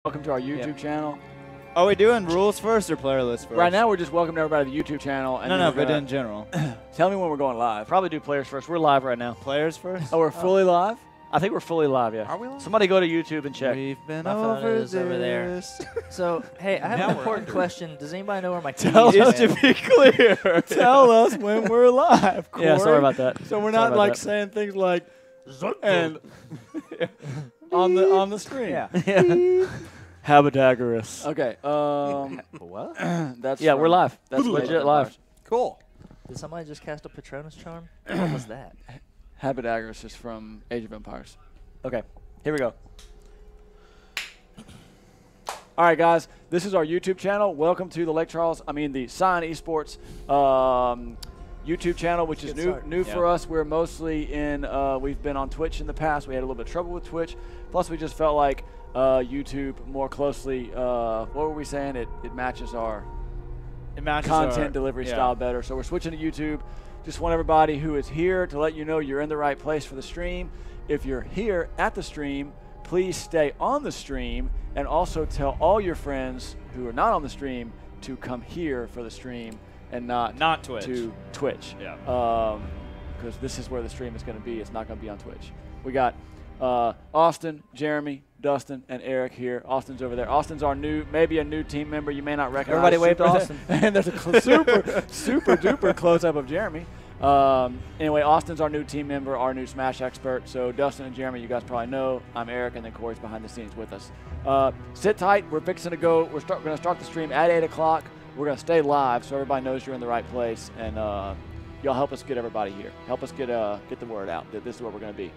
Welcome to our YouTube channel. Are we doing rules first or player list first? Right now, we're just welcoming everybody to the YouTube channel. And No, but in general. Tell me when we're going live. Probably do players first. We're live right now. Players first? Oh, we're fully live? I think we're fully live, yeah. Are we live? Somebody go to YouTube and check. We've been My phone over is over there. this. So, hey, I have an important question. Does anybody know where my key Tell is? us to be clear. Tell us when we're live, Corey. Yeah, sorry about that. So we're Sorry not about like that. saying things like and on the screen. Yeah. Haberdaggerous. Okay. What? That's Yeah, from- we're live. That's legit live. Cool. Did somebody just cast a Patronus charm? What was that? Haberdaggerous is from Age of Empires. Okay, here we go. All right, guys, this is our YouTube channel. Welcome to the Scion Esports YouTube channel, which is new for us. We're mostly in, we've been on Twitch in the past. We had a little bit of trouble with Twitch. Plus, we just felt like YouTube more closely, what were we saying? It matches our content delivery style better. So we're switching to YouTube. Just want everybody who is here to let you know you're in the right place for the stream. If you're here at the stream, please stay on the stream and also tell all your friends who are not on the stream to come here for the stream and not Twitch. to Twitch. Yeah. Because this is where the stream is going to be. It's not going to be on Twitch. We got Austin, Jeremy, Dustin, and Eric here. Austin's over there. Austin's our maybe a new team member you may not recognize. Everybody wave to Austin. And there's a super duper close-up of Jeremy. Anyway, Austin's our new team member, our new Smash expert. So Dustin and Jeremy, you guys probably know. I'm Eric, and then Corey's behind the scenes with us. Sit tight. We're fixing to go. We're going to start the stream at 8 o'clock. We're going to stay live so everybody knows you're in the right place. And y'all help us get everybody here. Help us get the word out that this is where we're going to be.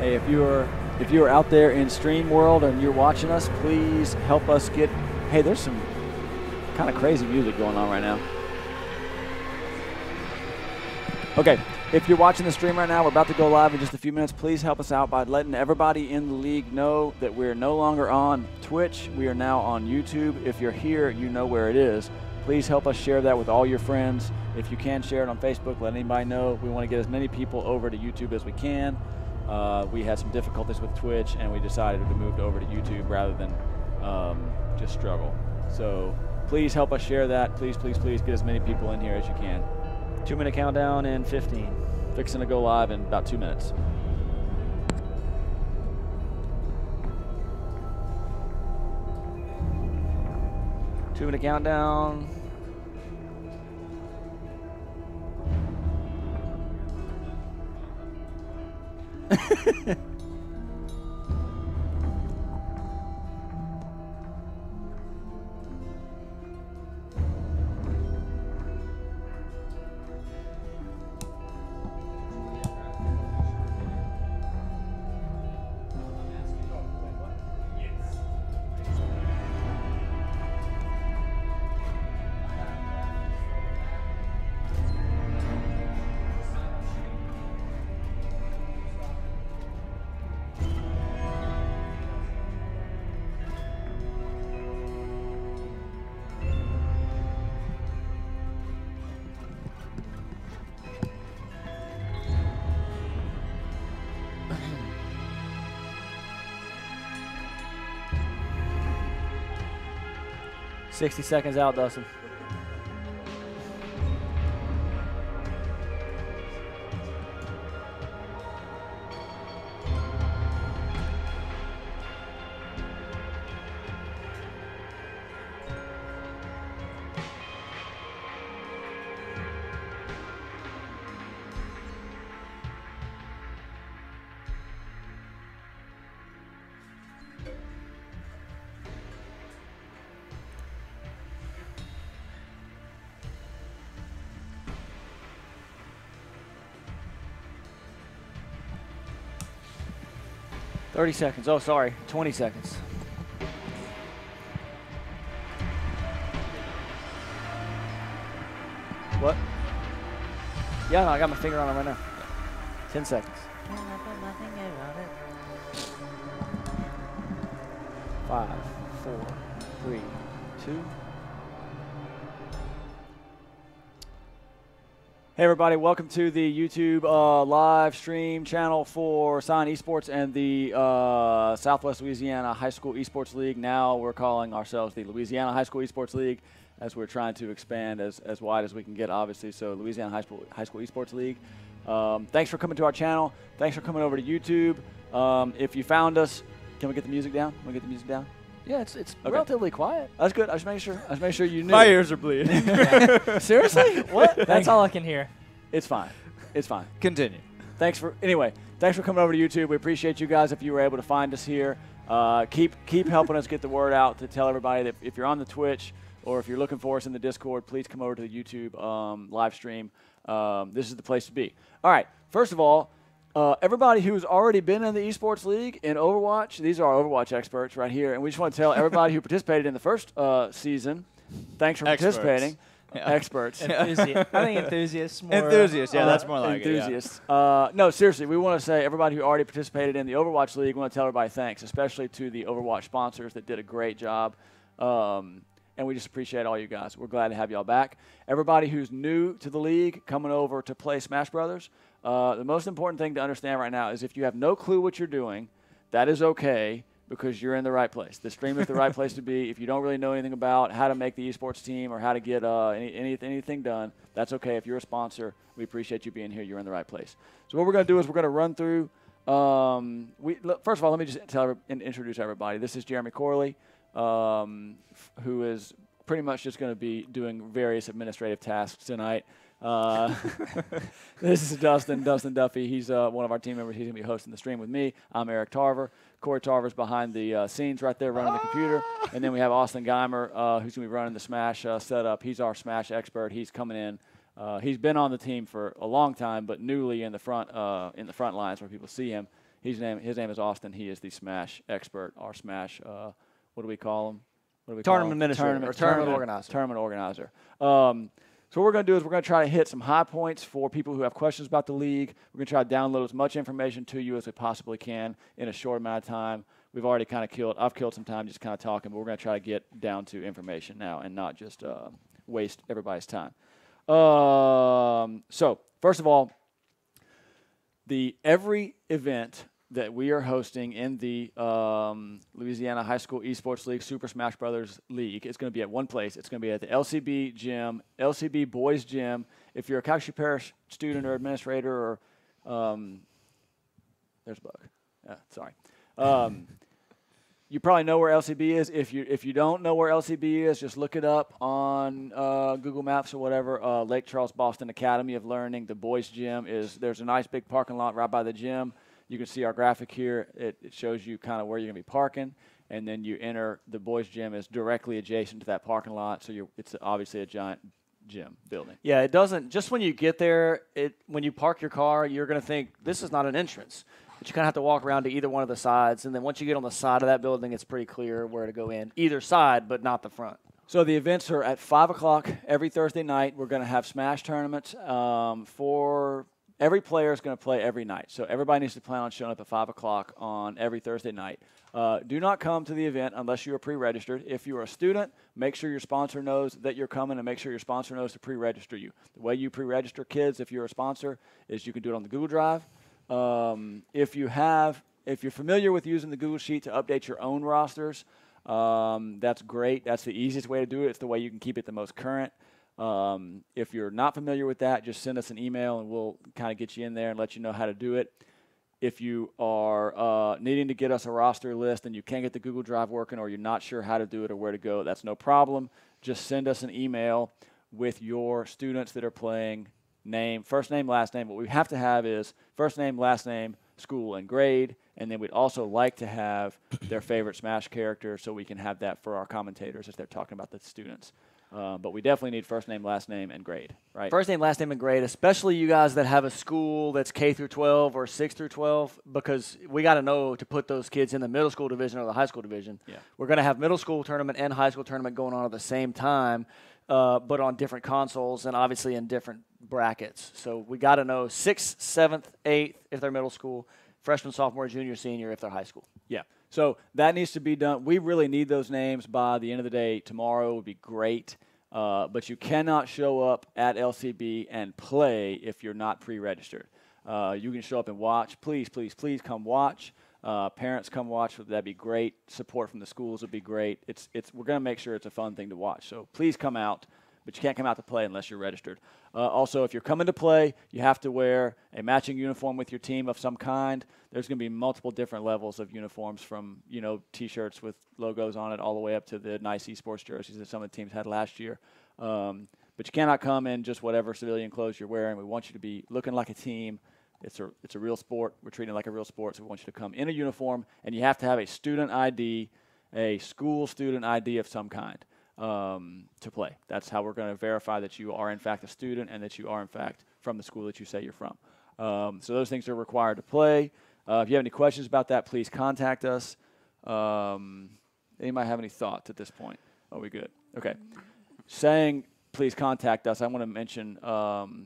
Hey, if you're out there in stream world and you're watching us, please help us get. Hey, there's some kind of crazy music going on right now. Okay, if you're watching the stream right now, we're about to go live in just a few minutes. Please help us out by letting everybody in the league know that we're no longer on Twitch. We are now on YouTube. If you're here, you know where it is. Please help us share that with all your friends. If you can, share it on Facebook. Let anybody know. We want to get as many people over to YouTube as we can. We had some difficulties with Twitch, and we decided to move over to YouTube rather than just struggle. So please help us share that. Please, please, please get as many people in here as you can. 2-minute countdown in 15. Fixing to go live in about 2 minutes. Two-minute countdown. $60 seconds out, Dustin. $30 seconds. Oh, sorry. 20 seconds. What? Yeah, no, I got my finger on it right now. 10 seconds. 5, 4, 3, 2. Hey everybody, welcome to the YouTube live stream channel for Scion Esports and the Southwest Louisiana High School Esports League. Now we're calling ourselves the Louisiana High School Esports League as we're trying to expand as wide as we can get, obviously. So Louisiana High School Esports League. Thanks for coming to our channel. Thanks for coming over to YouTube. If you found us, can we get the music down? Can we get the music down? Yeah, it's Okay. relatively quiet. That's good. I was making sure. I was making sure you knew. My ears are bleeding. Seriously? What? That's all I can hear. It's fine. It's fine. Continue. Thanks for coming over to YouTube. We appreciate you guys if you were able to find us here. Keep helping us get the word out to tell everybody that if you're on the Twitch or if you're looking for us in the Discord, please come over to the YouTube live stream. This is the place to be. All right. First of all, everybody who's already been in the Esports League in Overwatch, these are our Overwatch experts right here, and we just want to tell everybody who participated in the first season, thanks for participating. Yeah. Experts. Enthusiasts. I think enthusiasts more. Enthusiasts, yeah, that's more like enthusiasts. It, yeah. No, seriously, we want to say everybody who already participated in the Overwatch League, we want to tell everybody thanks, especially to the Overwatch sponsors that did a great job. And we just appreciate all you guys. We're glad to have y'all back. Everybody who's new to the league, coming over to play Smash Brothers, the most important thing to understand right now is if you have no clue what you're doing, that is okay because you're in the right place. The stream is the right place to be. If you don't really know anything about how to make the esports team or how to get anything done, that's okay. If you're a sponsor, we appreciate you being here. You're in the right place. So what we're going to do is we're going to run through. First of all, let me just introduce everybody. This is Jeremy Corley, who is pretty much just going to be doing various administrative tasks tonight. This is Dustin Duffy. He's one of our team members. He's going to be hosting the stream with me. I'm Eric Tarver. Corey Tarver's behind the scenes right there running the computer. And then we have Austin Geimer, who's going to be running the Smash setup. He's our Smash expert. He's coming in. He's been on the team for a long time, but newly in the front lines where people see him. His name is Austin. He is the Smash expert, our Smash. What do we call him? Tournament administrator or tournament organizer. Tournament organizer. So what we're going to do is we're going to try to hit some high points for people who have questions about the league. We're going to try to download as much information to you as we possibly can in a short amount of time. We've already kind of I've killed some time just kind of talking, but we're going to try to get down to information now and not just waste everybody's time. So first of all, every event that we are hosting in the Louisiana High School Esports League, Super Smash Brothers League, is going to be at one place. It's going to be at the LCB Gym, LCB Boys Gym. If you're a Calgary Parish student or administrator or there's a bug. Sorry. You probably know where LCB is. If you don't know where LCB is, just look it up on Google Maps or whatever. Lake Charles Boston Academy of Learning. The boys' gym there's a nice big parking lot right by the gym. You can see our graphic here. It shows you kind of where you're going to be parking, and then you enter the boys' gym is directly adjacent to that parking lot. So it's obviously a giant gym building. Yeah, it doesn't. Just when you get there, when you park your car, you're going to think this is not an entrance. But you kind of have to walk around to either one of the sides, and then once you get on the side of that building, it's pretty clear where to go in. Either side, but not the front. So the events are at 5 o'clock every Thursday night. We're going to have Smash tournaments for every player is going to play every night. So everybody needs to plan on showing up at 5 o'clock on every Thursday night. Do not come to the event unless you are pre-registered. If you are a student, make sure your sponsor knows that you're coming and make sure your sponsor knows to pre-register you. The way you pre-register kids, if you're a sponsor, is you can do it on the Google Drive. If you're familiar with using the Google Sheet to update your own rosters, that's great. That's the easiest way to do it. It's the way you can keep it the most current. If you're not familiar with that, just send us an email and we'll kind of get you in there and let you know how to do it. If you are needing to get us a roster list and you can't get the Google Drive working or you're not sure how to do it or where to go, that's no problem. Just send us an email with your students that are playing, name, first name, last name. What we have to have is first name, last name, school, and grade. And then we'd also like to have their favorite Smash character so we can have that for our commentators as they're talking about the students. But we definitely need first name, last name, and grade, right? First name, last name, and grade, especially you guys that have a school that's K through 12 or 6 through 12, because we got to know to put those kids in the middle school division or the high school division. Yeah. We're going to have middle school tournament and high school tournament going on at the same time, but on different consoles and obviously in different brackets. So we got to know 6th, 7th, 8th if they're middle school, freshman, sophomore, junior, senior if they're high school. Yeah. So that needs to be done. We really need those names by the end of the day. Tomorrow would be great. But you cannot show up at LCB and play if you're not pre-registered. You can show up and watch. Please, please, please come watch. Parents come watch. That'd be great. Support from the schools would be great. We're going to make sure it's a fun thing to watch. So please come out, but you can't come out to play unless you're registered. Also, if you're coming to play, you have to wear a matching uniform with your team of some kind. There's going to be multiple different levels of uniforms from, T-shirts with logos on it all the way up to the nice esports jerseys that some of the teams had last year. But you cannot come in just whatever civilian clothes you're wearing. We want you to be looking like a team. It's a real sport. We're treating it like a real sport, so we want you to come in a uniform, and you have to have a student ID, a school student ID of some kind. To play. That's how we're going to verify that you are in fact a student and that you are in fact from the school that you say you're from. So those things are required to play. If you have any questions about that, please contact us. Anybody have any thoughts at this point? Oh, we good? Okay. Saying please contact us, I want to mention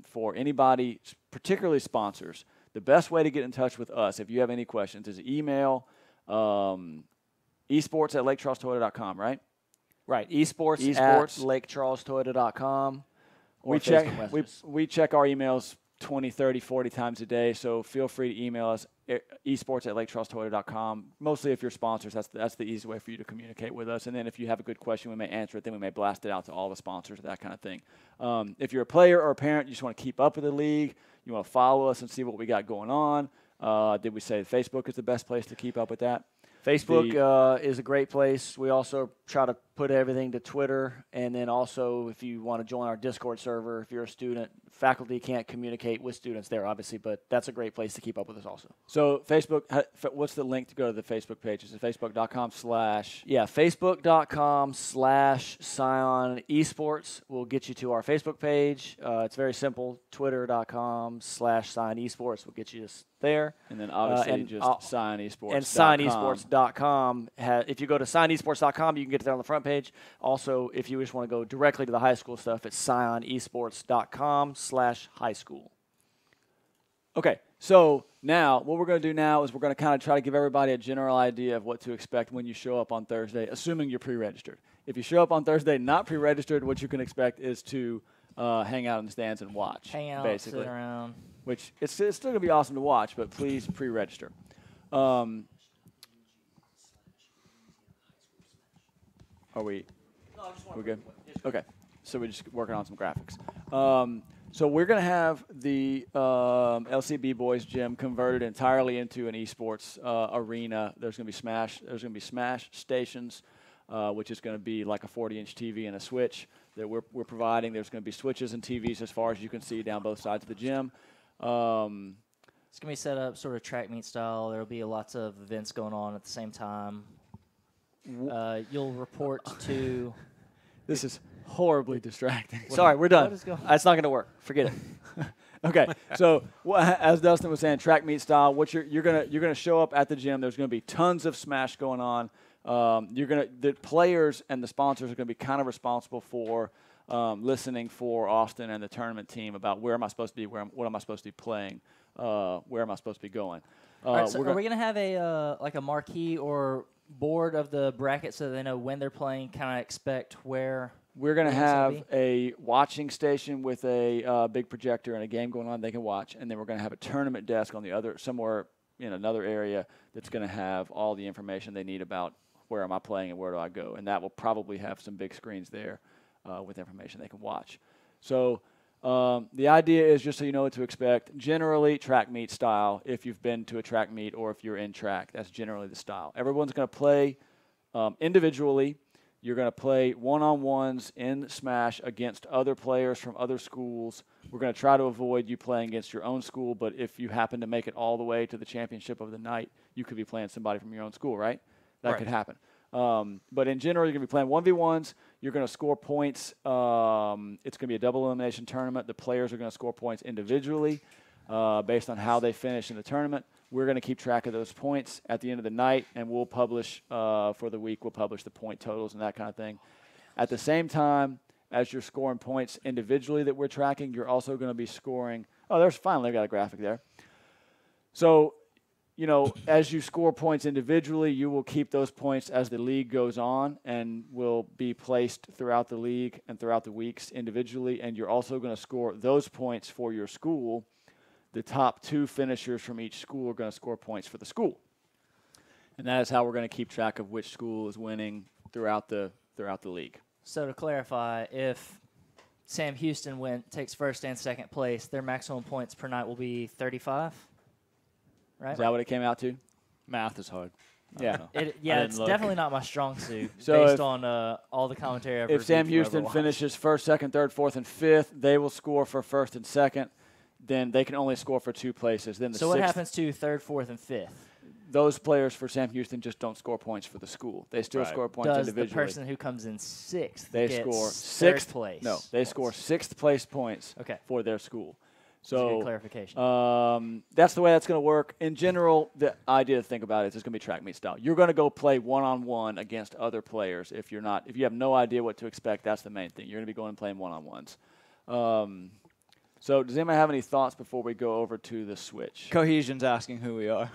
for anybody, particularly sponsors, the best way to get in touch with us if you have any questions is email esports@lakecharlestoyota.com, right? Right, esports at lakecharlestoyota.com. We check our emails 20, 30, 40 times a day, so feel free to email us esports@lakecharlestoyota.com. Mostly if you're sponsors, that's the easy way for you to communicate with us. And then if you have a good question, we may answer it. Then we may blast it out to all the sponsors, that kind of thing. If you're a player or a parent, you just want to keep up with the league, you want to follow us and see what we got going on. Did we say Facebook is the best place to keep up with that? Facebook is a great place. We also try to put everything to Twitter, and then also if you want to join our Discord server, if you're a student, faculty can't communicate with students there, obviously, but that's a great place to keep up with us also. So Facebook, what's the link to go to the Facebook page? Is it facebook.com/ facebook.com/Scion Esports will get you to our Facebook page. It's very simple. Twitter.com/Scion Esports will get you just there. And then obviously just Scion Esports. And ScionEsports.com. If you go to ScionEsports.com, you can get there on the front page. Also, if you just want to go directly to the high school stuff, it's ScionEsports.com/high school. Okay, so now what we're going to do now is we're going to kind of try to give everybody a general idea of what to expect when you show up on Thursday, assuming you're pre-registered. If you show up on Thursday not pre-registered, what you can expect is to hang out in the stands and watch. Hang out, basically. sit around. Which it's still going to be awesome to watch, but please pre-register. Are we? We're good? Okay. So we're just working on some graphics. So we're going to have the LCB boys gym converted entirely into an esports arena. There's going to be Smash stations, which is going to be like a 40-inch TV and a switch that we're providing. There's going to be switches and TVs as far as you can see down both sides of the gym. It's going to be set up sort of track meet style. There will be lots of events going on at the same time. You'll report to... This is horribly distracting. Sorry, we're done. It's not going to work. Forget it. Okay, so as Dustin was saying, track meet style. What you're gonna show up at the gym. There's going to be tons of Smash going on. The players and the sponsors are going to be kind of responsible for listening for Austin and the tournament team about where am I supposed to be, what am I supposed to be playing, where am I supposed to be going. Right, so are we going to have a like a marquee or board of the bracket so they know when they're playing, kind of expect where? We're going to have a watching station with a big projector and a game going on they can watch, and then we're going to have a tournament desk on the other somewhere in another area that's going to have all the information they need about where am I playing and where do I go, and that will probably have some big screens there with information they can watch. So the idea is just so you know what to expect. Generally, track meet style. If you've been to a track meet or if you're in track, that's generally the style. Everyone's going to play individually. You're going to play one-on-ones in Smash against other players from other schools. We're going to try to avoid you playing against your own school, but if you happen to make it all the way to the championship of the night, you could be playing somebody from your own school, right? That could happen. But in general, you're going to be playing 1v1s. You're going to score points. It's going to be a double elimination tournament. The players are going to score points individually based on how they finish in the tournament. We're going to keep track of those points at the end of the night, and we'll publish for the week. We'll publish the point totals and that kind of thing. At the same time, as you're scoring points individually that we're tracking, you're also going to be scoring. Oh, there's finally got a graphic there. So, you know, as you score points individually, you will keep those points as the league goes on and will be placed throughout the league and throughout the weeks individually, and you're also going to score those points for your school. The top 2 finishers from each school are going to score points for the school. And that is how we're going to keep track of which school is winning throughout the league. So to clarify, if Sam Houston takes first and second place, their maximum points per night will be 35, right? Is that what it came out to? Math is hard. Yeah. It's definitely not my strong suit so based on all the commentary I've If Sam Houston finishes first, second, third, fourth, and fifth, they will score for first and second. Then they can only score for 2 places. Then so what happens to third, fourth, and fifth? Those players for Sam Houston just don't score points for the school. They still score points individually. Does the person who comes in 6th they get score third place? No, they score 6th place points for their school. So that's a good clarification. That's the way that's going to work. In general, the idea to think about it is it's going to be track meet style. You're going to go play one-on-one against other players. If you have no idea what to expect, that's the main thing. You're going to be going and playing one-on-ones. So does anybody have any thoughts before we go over to the switch? Cohesion's asking who we are.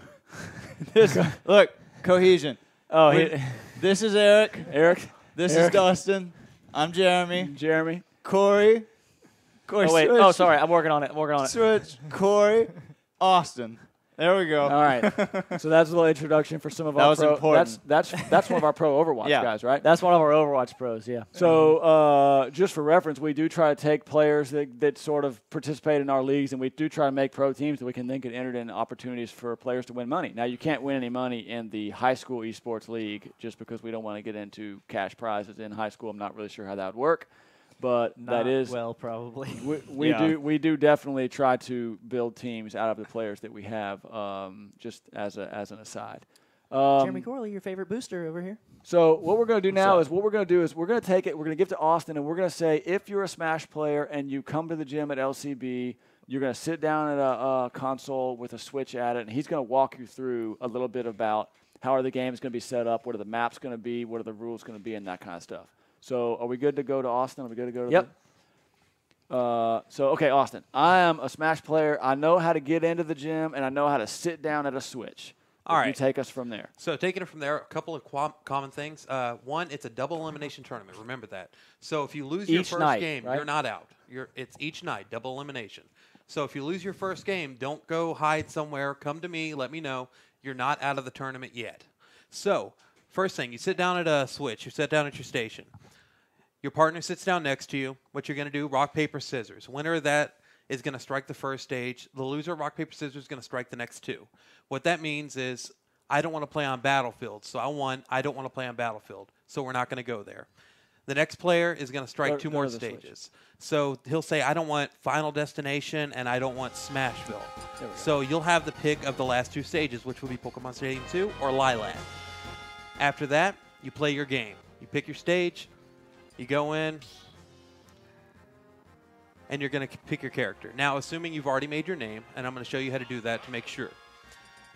Look, Cohesion. Oh, this is Eric. Eric. This is Dustin. I'm Jeremy. Jeremy. Corey. Oh, wait. Oh, sorry. I'm working on it. Switch. Corey. Austin. There we go. All right. So that's a little introduction for some of our pro. Important. That's one of our pro Overwatch guys, right? That's one of our Overwatch pros, yeah. So just for reference, we do try to take players that sort of participate in our leagues, and we do try to make pro teams that we can then get entered in opportunities for players to win money. Now, you can't win any money in the high school esports league just because we don't want to get into cash prizes in high school. I'm not really sure how that would work. But that is probably. We do definitely try to build teams out of the players that we have. Just as an aside, Jeremy Corley, your favorite booster over here. So what we're going to do now is we're going to take it. We're going to give it to Austin, and we're going to say if you're a Smash player and you come to the gym at LCB, you're going to sit down at a console with a Switch at it, and he's going to walk you through a little bit about how are the games going to be set up, what are the maps going to be, what are the rules going to be, and that kind of stuff. So are we good to go to Austin? Are we good to go to Yep. Okay, Austin, I am a Smash player. I know how to get into the gym, and I know how to sit down at a Switch. All right. You take us from there. So taking it from there, a couple of common things. One, it's a double elimination tournament. Remember that. So if you lose your first game, right? you're not out. It's each night, double elimination. So if you lose your first game, don't go hide somewhere. Come to me. Let me know. You're not out of the tournament yet. So first thing, you sit down at a Switch. You sit down at your station. Your partner sits down next to you. What you're going to do, rock, paper, scissors. Winner of that is going to strike the first stage. The loser of rock, paper, scissors is going to strike the next two. What that means is I don't want to play on Battlefield, so I don't want to play on Battlefield, so we're not going to go there. The next player is going to strike two more stages. So he'll say, I don't want Final Destination, and I don't want Smashville. So you'll have the pick of the last two stages, which will be Pokemon Stadium 2 or Lilac. After that, you play your game. You pick your stage. You go in, and you're going to pick your character. Now, assuming you've already made your name, and I'm going to show you how to do that to make sure.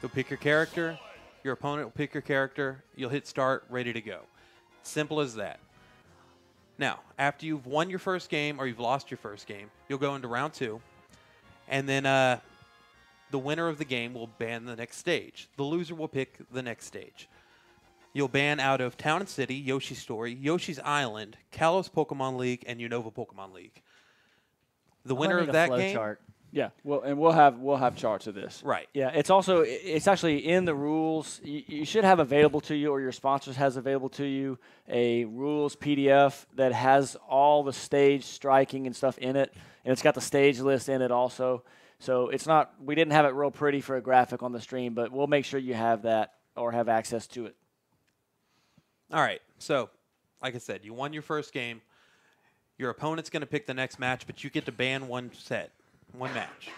You'll pick your character. Your opponent will pick your character. You'll hit start, ready to go. Simple as that. Now, after you've won your first game or you've lost your first game, you'll go into round 2, and then the winner of the game will ban the next stage. The loser will pick the next stage. You'll ban out of Town and City, Yoshi's Story, Yoshi's Island, Kalos Pokemon League, and Unova Pokemon League. The winner of that game, chart. Yeah, well, and we'll have charts of this. right? Yeah, it's actually in the rules. You should have available to you, or your sponsors has available to you, a rules PDF that has all the stage striking and stuff in it, and it's got the stage list in it also. So it's not, we didn't have it real pretty for a graphic on the stream, but we'll make sure you have that or have access to it. All right. So, like I said, you won your first game. Your opponent's going to pick the next match, but you get to ban one match,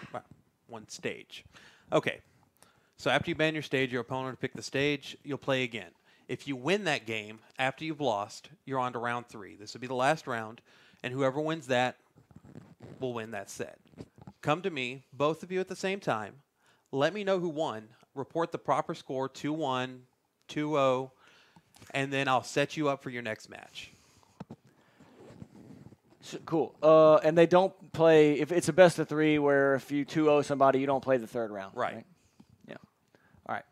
one stage. Okay. So after you ban your stage, your opponent will pick the stage. You'll play again. If you win that game after you've lost, you're on to round 3. This will be the last round, and whoever wins that will win that set. Come to me, both of you at the same time. Let me know who won. Report the proper score, 2-1, 2-0, and then I'll set you up for your next match. So, cool. And they don't play, if it's a best of 3 where if you 2-0 somebody, you don't play the third round. Right. Yeah. All right.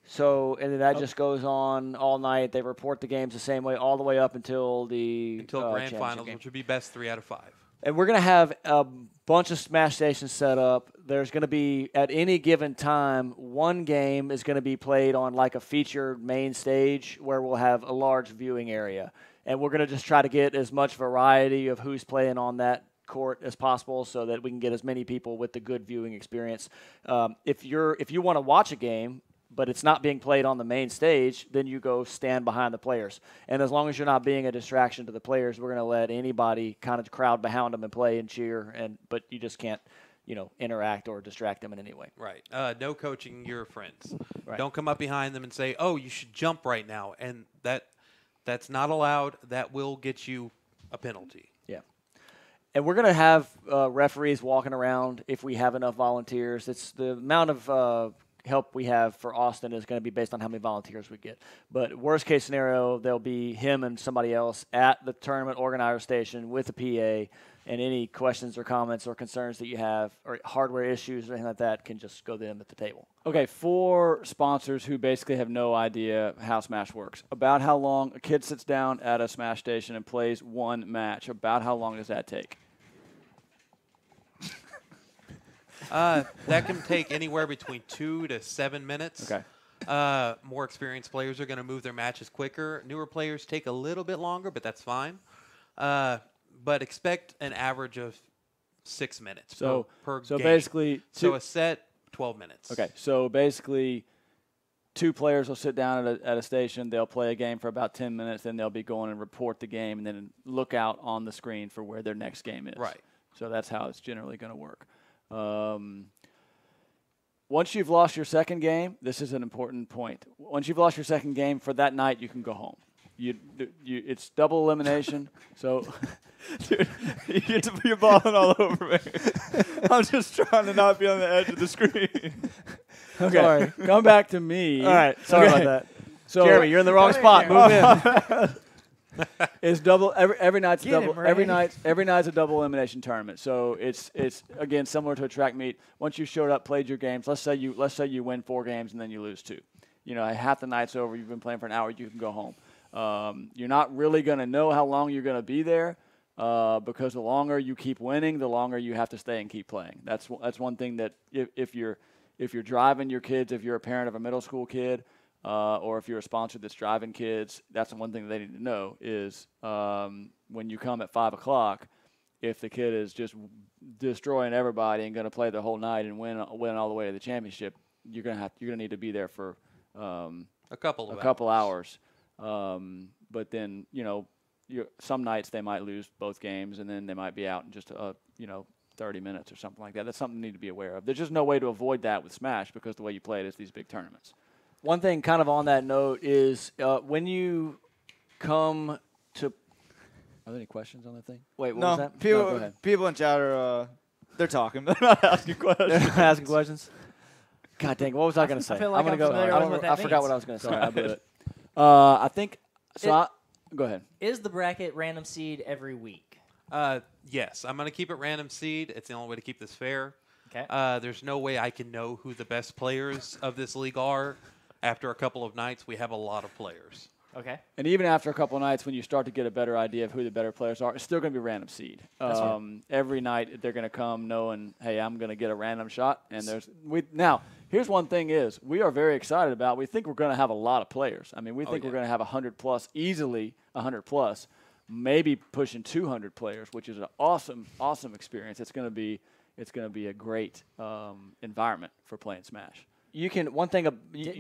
So, and then that just goes on all night. They report the games the same way all the way up until the Grand Finals, which would be best 3 out of 5. And we're going to have a bunch of Smash stations set up. There's going to be, at any given time, one game is going to be played on like a featured main stage where we'll have a large viewing area. And we're going to just try to get as much variety of who's playing on that court as possible so that we can get as many people with the good viewing experience. If you want to watch a game, but it's not being played on the main stage, then you go stand behind the players. And as long as you're not being a distraction to the players, we're going to let anybody kind of crowd behind them and play and cheer. But you just can't, interact or distract them in any way. Right. No coaching your friends. Right. Don't come up behind them and say, "Oh, you should jump right now," and that's not allowed. That will get you a penalty. Yeah. And we're going to have referees walking around if we have enough volunteers. It's the amount of help we have for Austin is going to be based on how many volunteers we get. But worst case scenario, there'll be him and somebody else at the tournament organizer station with a PA, and any questions or comments or concerns that you have or hardware issues or anything like that can just go to them at the table. Okay, for sponsors who basically have no idea how Smash works, about how long a kid sits down at a Smash station and plays one match, about how long does that take? That can take anywhere between 2 to 7 minutes. Okay. More experienced players are going to move their matches quicker. Newer players take a little bit longer, but that's fine. But expect an average of 6 minutes per game. Basically, so a set, 12 minutes. Okay, so basically, 2 players will sit down at a station. They'll play a game for about 10 minutes, then they'll be going and report the game, and then look out on the screen for where their next game is. Right. So that's how it's generally going to work. Once you've lost your second game, this is an important point. Once you've lost your second game for that night, you can go home. It's double elimination. So, dude, you're balling all over me. I'm just trying to not be on the edge of the screen. Okay, Sorry. Come back to me. All right, sorry about that. So, Jeremy, you're in the wrong spot. Move in. It's double every night's Get double him, Ray. every night's a double elimination tournament. So it's again similar to a track meet. Once you showed up, played your games. Let's say you win 4 games and then you lose 2. You know, half the night's over. You've been playing for an hour. You can go home. You're not really going to know how long you're going to be there because the longer you keep winning, the longer you have to stay and keep playing. That's one thing that if you're driving your kids, if you're a parent of a middle school kid. Or if you're a sponsor that's driving kids, that's the one thing they need to know is when you come at 5 o'clock, if the kid is just destroying everybody and going to play the whole night and win all the way to the championship, you're gonna need to be there for a couple hours. But then some nights they might lose both games and then they might be out in just 30 minutes or something like that. That's something you need to be aware of. There's just no way to avoid that with Smash because the way you play it is these big tournaments. One thing kind of on that note is when you come to – are there any questions on that thing? Wait, what was that? Go ahead. People in chat are they're talking. They're not asking questions. They're not asking questions? God dang, what was I going to say? I feel like I'm going to go. familiar with what that I forgot means. what I was going to say. Sorry, I blew it. I think so. Go ahead. Is the bracket random seed every week? Yes, I'm going to keep it random seed. It's the only way to keep this fair. Okay. There's no way I can know who the best players of this league are. After a couple of nights, we have a lot of players. Okay. And even after a couple of nights, when you start to get a better idea of who the better players are, it's still going to be random seed. Every night they're going to come knowing, hey, I'm going to get a random shot. And now here's one thing is we are very excited about. We think we're going to have a lot of players. I mean, we think we're going to have 100 plus, easily 100 plus, maybe pushing 200 players, which is an awesome experience. It's going to be a great environment for playing Smash. Didn't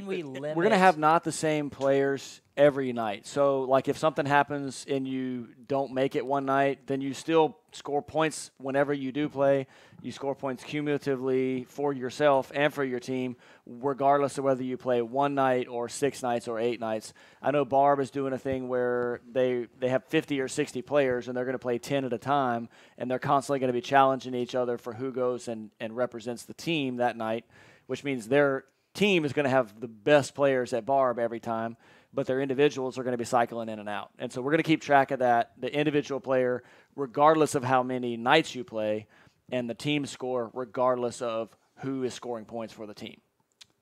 we limit? We're going to have not the same players every night. So, like, if something happens and you don't make it one night, then you still score points whenever you do play. You score points cumulatively for yourself and for your team, regardless of whether you play one night or 6 nights or 8 nights. I know Barb is doing a thing where they have 50 or 60 players, and they're going to play 10 at a time, and they're constantly going to be challenging each other for who goes and represents the team that night, which means their team is going to have the best players at Barb every time, but their individuals are going to be cycling in and out. And so we're going to keep track of that, the individual player, regardless of how many nights you play, and the team score, regardless of who is scoring points for the team.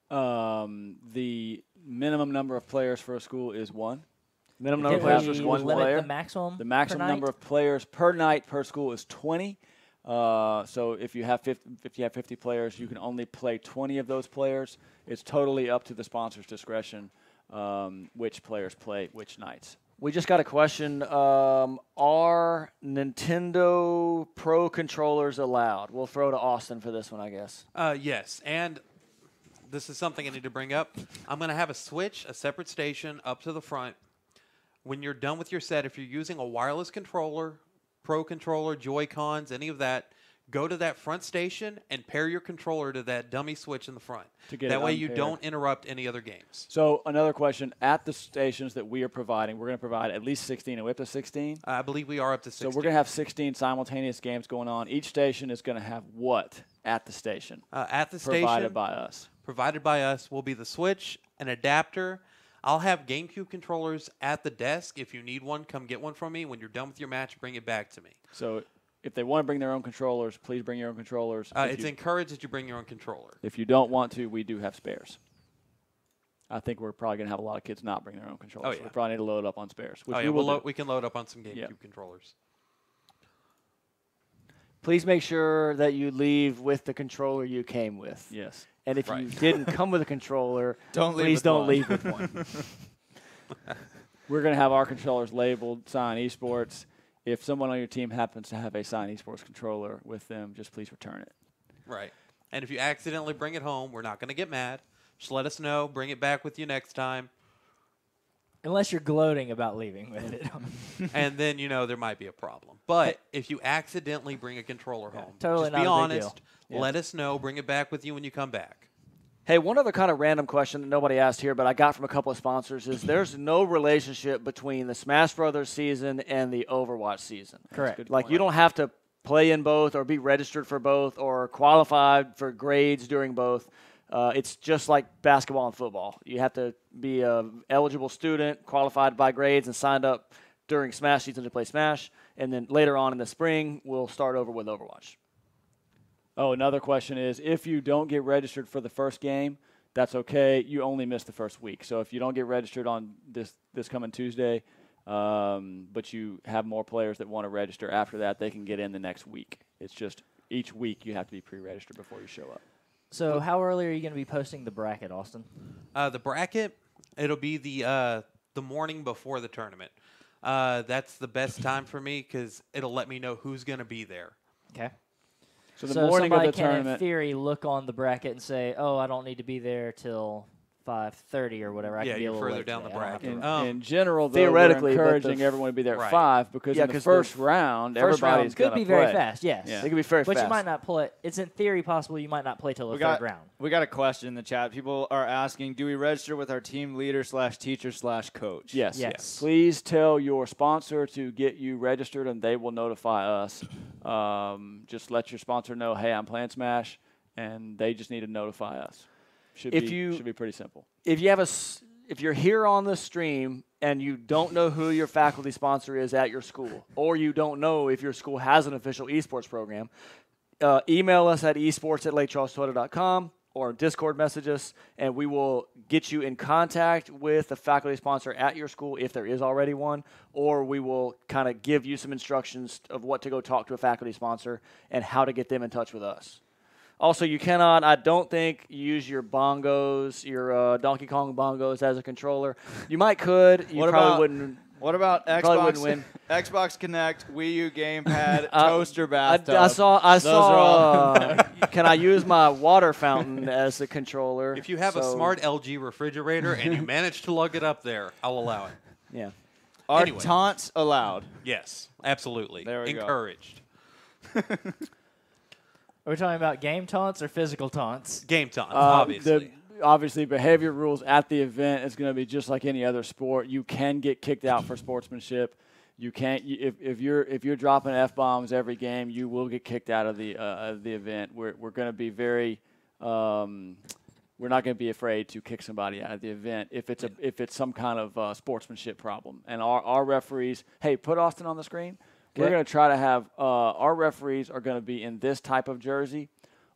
The minimum number of players for a school is 1. Minimum number of players is one limit player. The maximum. The maximum number of players per night per school is 20. So if you have 50 players, you can only play 20 of those players. It's totally up to the sponsor's discretion which players play which nights. We just got a question. Are Nintendo Pro controllers allowed? We'll throw to Austin for this one, I guess. Yes, and this is something I need to bring up. I'm going to have a separate station up to the front. When you're done with your set, if you're using a wireless controller, Pro controller, Joy-Cons, any of that, go to that front station and pair your controller to that dummy switch in the front. That way you don't interrupt any other games. So another question, at the stations that we are providing, we're going to provide at least 16. Are we up to 16? I believe we are up to 16. So we're going to have 16 simultaneous games going on. Each station is going to have what at the station? At the station. Provided by us. Provided by us will be the switch, an adapter. I'll have GameCube controllers at the desk. If you need one, come get one from me. When you're done with your match, bring it back to me. So if they want to bring their own controllers, please bring your own controllers. It's encouraged that you bring your own controller. If you don't want to, we do have spares. I think we're probably going to have a lot of kids not bring their own controllers. Oh, yeah. We probably need to load up on spares. Which we can load up on some GameCube controllers. please make sure that you leave with the controller you came with. Yes. And if you didn't come with a controller, please don't leave with one. We're going to have our controllers labeled Scion Esports. If someone on your team happens to have a Scion Esports controller with them, just please return it. Right. And if you accidentally bring it home, we're not going to get mad. Just let us know. Bring it back with you next time. Unless you're gloating about leaving with it. And then, there might be a problem. But if you accidentally bring a controller home, totally just be not a big honest. deal. Let us know. Bring it back with you when you come back. Hey, one other kind of random question that nobody asked here, but I got from a couple of sponsors is there's no relationship between the Smash Brothers season and the Overwatch season. Correct. Like, you don't have to play in both or be registered for both or qualified for grades during both. It's just like basketball and football. You have to be an eligible student, qualified by grades, and signed up during Smash season to play Smash. And then later on in the spring, we'll start over with Overwatch. Oh, another question is, if you don't get registered for the first game, that's okay. You only miss the first week. So if you don't get registered on this coming Tuesday, but you have more players that want to register after that, they can get in the next week. It's just each week you have to be pre-registered before you show up. So how early are you going to be posting the bracket, Austin? The bracket, it'll be the morning before the tournament. That's the best time for me because it'll let me know who's going to be there. Okay. So the morning of the tournament, in theory, look on the bracket and say, "Oh, I don't need to be there till 5:30 or whatever." I can be a little further late down the today. I don't bracket. have to- in general, though, theoretically, we're but encouraging everyone to be there at Right. 5 because in the 'cause first the round, first round everybody's going could to be play. very fast. Yes. Yeah. It could be very But fast. you might not play. It's in theory possible you might not play till the We third got round. we got a question in the chat. People are asking, do we register with our team leader /teacher/coach? Yes. Yes. Please tell your sponsor to get you registered, and they will notify us. Just let your sponsor know, hey, I'm playing Smash, and they just need to notify us. Should be pretty simple. If you have if you're here on the stream and you don't know who your faculty sponsor is at your school, or you don't know if your school has an official esports program, email us at esports@lakecharlestoyota.com or Discord message us, and we will get you in contact with the faculty sponsor at your school if there is already one, or we will kind of give you some instructions of what to go talk to a faculty sponsor and how to get them in touch with us. Also, you cannot, I don't think, use your bongos, your Donkey Kong bongos as a controller. You might could. You probably wouldn't. What about probably wouldn't win. Xbox Connect, Wii U gamepad, toaster bathtub? I saw. Those are all- Can I use my water fountain as the controller? If you have a smart LG refrigerator and you manage to lug it up there, I'll allow it. Yeah. Are Anyway. taunts allowed? Yes, absolutely. There we go. Encouraged. Are we talking about game taunts or physical taunts? Game taunts, obviously. Obviously, behavior rules at the event is going to be just like any other sport. You can get kicked out for sportsmanship. You can't if you're dropping F-bombs every game, you will get kicked out of the event. We're going to be very we're not going to be afraid to kick somebody out of the event if it's some kind of sportsmanship problem. And our referees, hey, put Austin on the screen. Okay. We're going to try to have our referees are going to be in this type of jersey,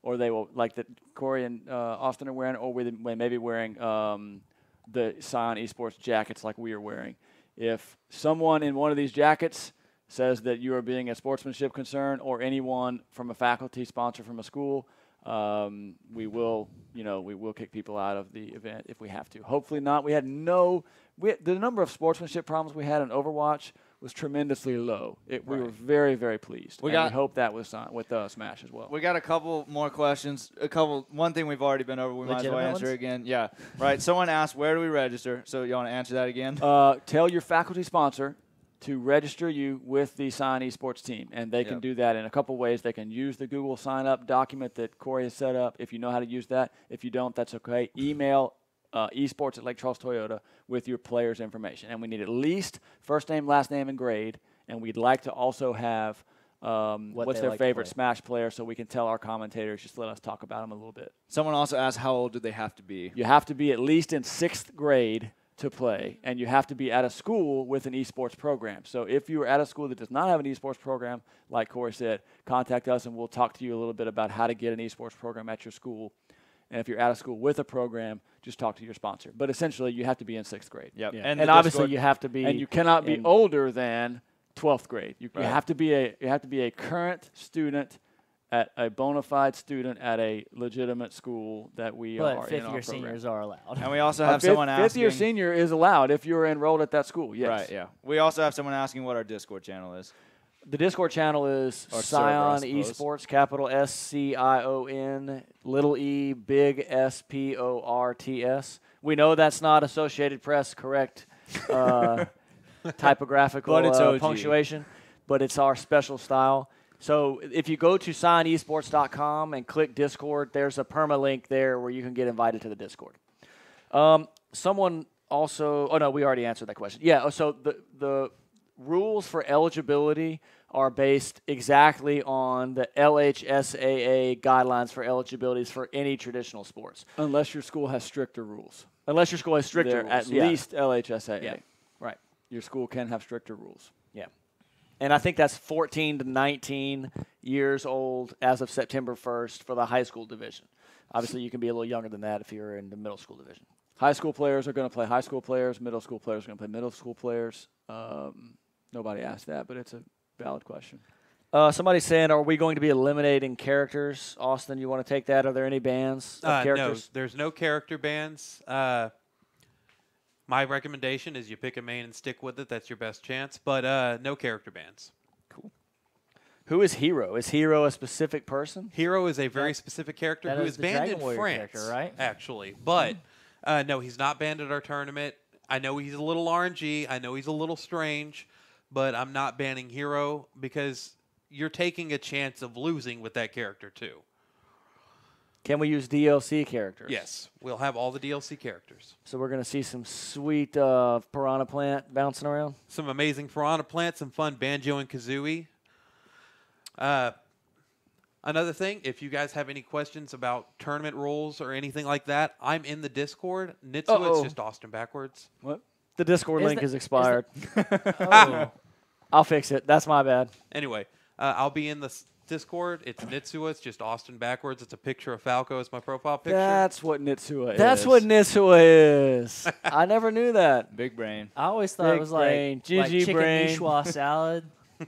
or they will, like that Corey and Austin are wearing, or they may be wearing the Scion Esports jackets like we are wearing. If someone in one of these jackets says that you are being a sportsmanship concern, or anyone from a faculty sponsor from a school, we will kick people out of the event if we have to. Hopefully not. The number of sportsmanship problems we had in Overwatch was tremendously low. We were very, very pleased. We hope that was with Smash as well. We got a couple more questions. One thing we've already been over, we might as well answer again. Yeah, right. Someone asked, where do we register? So you want to answer that again? Tell your faculty sponsor to register you with the Scion Esports team, and they can do that in a couple ways. They can use the Google sign-up document that Corey has set up. If you know how to use that, if you don't, that's okay. Email esports at Lake Charles Toyota with your players' information. And we need at least first name, last name, and grade. And we'd like to also have what's their favorite Smash player, so we can tell our commentators, just let us talk about them a little bit. Someone also asked, how old do they have to be? You have to be at least in 6th grade to play, and you have to be at a school with an esports program. So if you are at a school that does not have an esports program, like Corey said, contact us and we'll talk to you a little bit about how to get an esports program at your school. And if you're at a school with a program, just talk to your sponsor. But essentially, you have to be in 6th grade. Yep. Yeah. And obviously, you have to be. And you cannot be older than 12th grade. You have to be a current student at a bona fide student at a legitimate school that we are in our But fifth-year seniors are allowed. And we also have someone asking. Fifth-year senior is allowed if you're enrolled at that school, yes. Right, yeah. We also have someone asking what our Discord channel is. The Discord channel is Scion Esports, capital SCION, little e, big SPORTS. We know that's not Associated Press correct typographical but it's punctuation, but it's our special style. So if you go to cionesports.com and click Discord, there's a permalink there where you can get invited to the Discord. Someone also – oh, no, we already answered that question. Yeah, so the rules for eligibility are based exactly on the LHSAA guidelines for eligibilities for any traditional sports. Unless your school has stricter rules. Unless your school has stricter rules. At least LHSAA. Yeah, right. Your school can have stricter rules. Yeah. And I think that's 14 to 19 years old as of September 1st for the high school division. Obviously, you can be a little younger than that if you're in the middle school division. High school players are going to play high school players. Middle school players are going to play middle school players. Nobody asked that, but it's a valid question. Somebody's saying, are we going to be eliminating characters? Austin, you want to take that? Are there any bans of characters? No, there's no character bans. My recommendation is you pick a main and stick with it. That's your best chance. But no character bans. Cool. Who is Hero? Is Hero a specific person? Hero is a very specific character who is banned in France, right? Actually. But no, he's not banned at our tournament. I know he's a little RNG. I know he's a little strange. But I'm not banning Hero because you're taking a chance of losing with that character too. Can we use DLC characters? Yes, we'll have all the DLC characters. So we're going to see some sweet Piranha Plant bouncing around? Some amazing Piranha Plant, some fun Banjo and Kazooie. Another thing, if you guys have any questions about tournament rules or anything like that, I'm in the Discord. Nitsuo, it's just Austin backwards. What? The Discord link is expired. Oh. I'll fix it. That's my bad. Anyway, I'll be in the Discord. It's Nitsuo. It's just Austin backwards. It's a picture of Falco as my profile picture. That's what Nitsuo is. That's what Nitsuo is. I never knew that. Big brain. I always thought it was like chicken brain. niçoise salad. I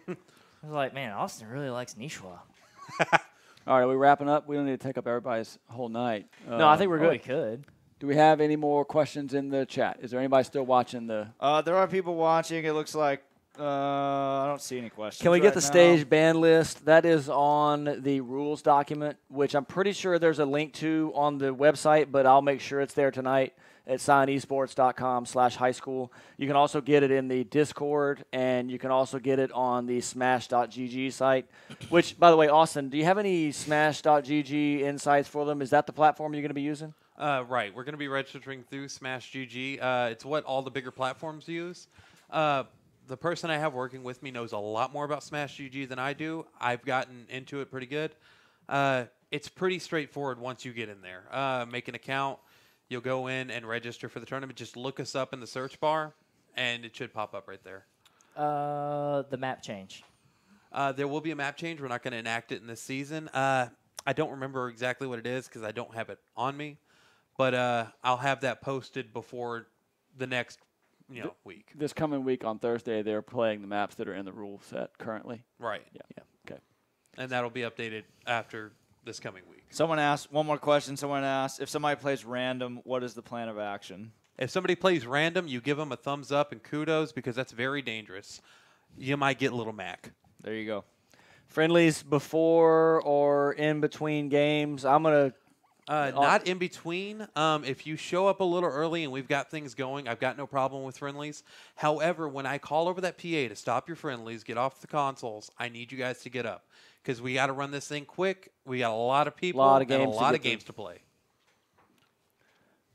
was like, man, Austin really likes niçoise. All right, are we wrapping up? We don't need to take up everybody's whole night. No, I think we're good. We could. Do we have any more questions in the chat? Is there anybody still watching the? There are people watching. It looks like I don't see any questions. Can we get the stage ban list? That is on the rules document, which I'm pretty sure there's a link to on the website, but I'll make sure it's there tonight at cionesports.com/high school. You can also get it in the Discord, and you can also get it on the smash.gg site, which, by the way, Austin, do you have any smash.gg insights for them? Is that the platform you're going to be using? Right. We're going to be registering through Smash.gg. It's what all the bigger platforms use. The person I have working with me knows a lot more about Smash.gg than I do. I've gotten into it pretty good. It's pretty straightforward once you get in there. Make an account. You'll go in and register for the tournament. Just look us up in the search bar, and it should pop up right there. The map change. There will be a map change. We're not going to enact it in this season. I don't remember exactly what it is because I don't have it on me. But I'll have that posted before the next week. This coming week on Thursday, they're playing the maps that are in the rule set currently. Right. Yeah. Okay. And that'll be updated after this coming week. Someone asked, one more question. Someone asked, if somebody plays random, what is the plan of action? If somebody plays random, you give them a thumbs up and kudos because that's very dangerous. You might get Little Mac. There you go. Friendlies before or in between games. I'm going to not in between. If you show up a little early and we've got things going, I've got no problem with friendlies. However, when I call over that PA to stop your friendlies, get off the consoles, I need you guys to get up because we got to run this thing quick. We got a lot of people and a lot of games to play.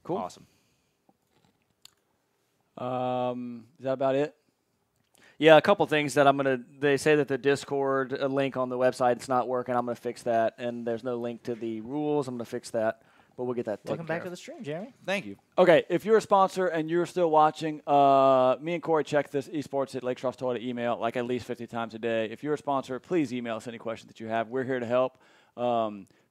Cool. Awesome. Is that about it? Yeah, a couple things that they say that the Discord link on the website, it's not working. I'm going to fix that. And there's no link to the rules. I'm going to fix that. But we'll get that taken Welcome back care to of. the stream, Jeremy. Thank you. Okay, if you're a sponsor and you're still watching, me and Corey check this Esports at Lake Charles Toyota email like at least 50 times a day. If you're a sponsor, please email us any questions that you have. We're here to help.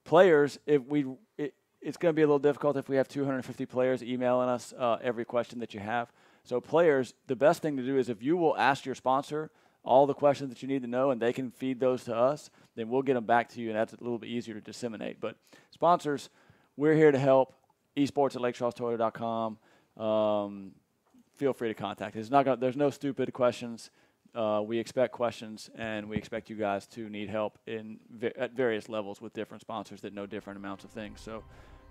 Players, it's going to be a little difficult if we have 250 players emailing us every question that you have. So players, the best thing to do is if you will ask your sponsor all the questions that you need to know, and they can feed those to us, then we'll get them back to you, and that's a little bit easier to disseminate. But sponsors, we're here to help. Esports@LakeCharlestoyota.com. Feel free to contact us. There's no stupid questions. We expect questions, and we expect you guys to need help at various levels with different sponsors that know different amounts of things. So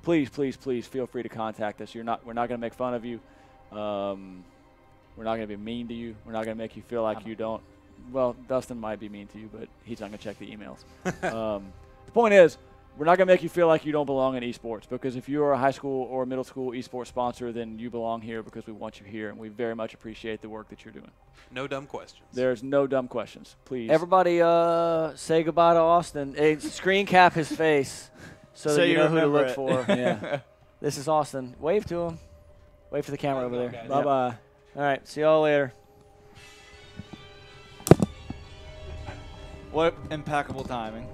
please, please, please feel free to contact us. We're not going to make fun of you. We're not going to be mean to you. We're not going to make you feel like you don't. Well, Dustin might be mean to you, but he's not going to check the emails. The point is, we're not going to make you feel like you don't belong in esports, because if you are a high school or middle school esports sponsor, then you belong here because we want you here, and we very much appreciate the work that you're doing. No dumb questions. There's no dumb questions. Please. Everybody say goodbye to Austin. Hey, screen cap his face so that you know who to look for. Yeah. This is Austin. Wave to him. Wait for the camera over there. Bye-bye. All right. See y'all later. What impeccable timing.